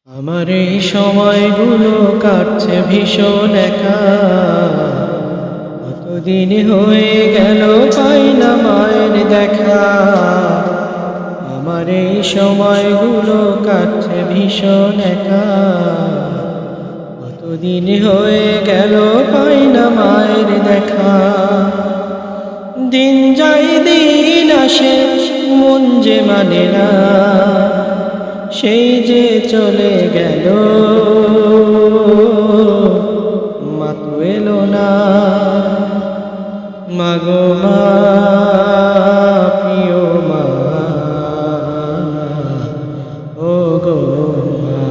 আমার এই সময়গুলো কাটছে ভীষণ একা, কতদিন হয়ে গেল পাই না মায়ের দেখা। আমার এই সময়গুলো কাটছে ভীষণ একা, কতদিন হয়ে গেল পাই না মায়ের দেখা। দিন যায় দিন আসে মন যে মানে না, সেই যে চলে গেল মা তো এলো না। মাগো মা, প্রিয় মা, ও গো মা,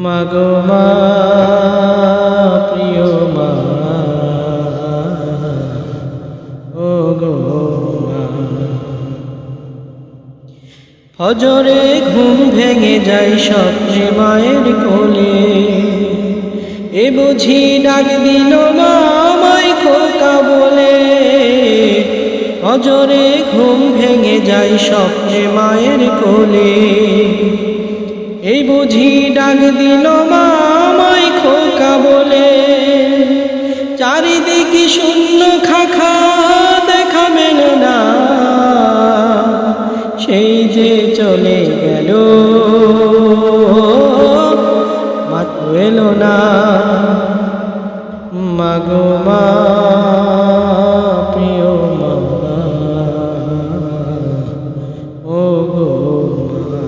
মাগো মা, প্রিয় মা, ও গো মা। ফজরে ঘুম ভেঙে যায় স্বপ্নে মায়ের কোলে, এ বুঝি ডাক দিল মা আমায় খোকা বলে। ফজরে ঘুম ভেঙে যায় স্বপ্নে মায়ের কোলে, এই বুঝি ডাক দিল মা আমায় খোকা বলে। চারিদিকে শূন্য খাখা দেখা মেলে না, সেই যে চলে গেল মা তো এলো না। মাগো মা, প্রিয় মা, ও গো মা।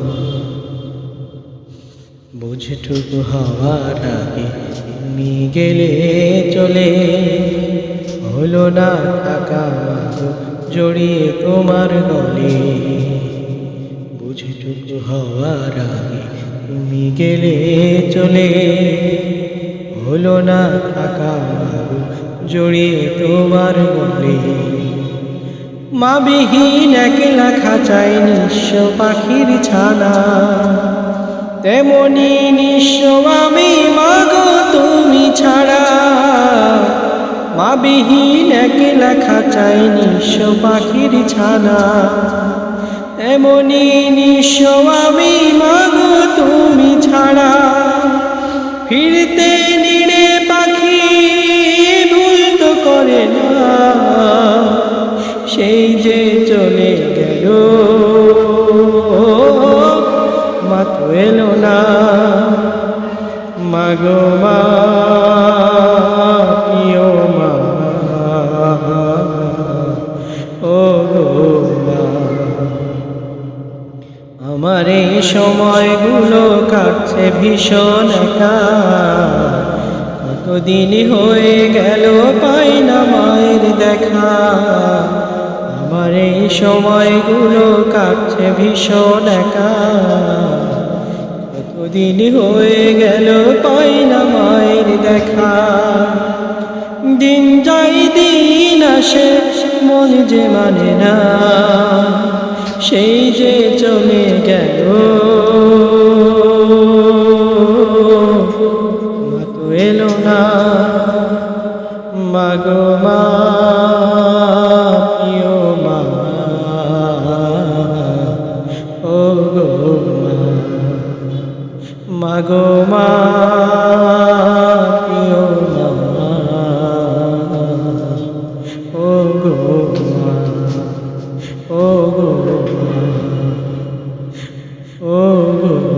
বুঝটুকু হওয়ার আগে তুমি গেলে চলে, হলো না থাকা মাগো জড়িয়ে তোমার গলে। বুঝটুকু হওয়ার আগে তুমি গেলে চলে, হলো না থাকা মাগো জড়িয়ে তোমার গলে। মা বিহীন একলা খাঁচায় নিঃস্ব পাখির ছানা, তেমনি নিঃস্ব আমি মাগো তুমি ছাড়া। মা বিহীন একলা খাঁচায় নিঃস্ব পাখির ছানা, এমনি নিঃস্ব আমি মাগো তুমি ছাড়া। ফিরতে নিড়ে পাখি ভুল তো করে না, সেই যে চলে গেল মা তো এলো না। মাগো মা, প্রিয় মা, ও গো মা। আমার এই সময়গুলো কাটছে ভীষণ একা, কতদিন হয়ে গেল পাই না মায়ের দেখা। আমার এই সময়গুলো কাটছে ভীষণ একা, কতদিন হয়ে গেল পাই না মায়ের দেখা। দিন যায় দিন আসে মন যে মানে না, সেই যে চলে গেল মা তো এলো না। মাগো মা, প্রিয় মা, ও গো মা, মাগো মা, প্রিয় মা, ও গো মা, ও গো মা, ও গো।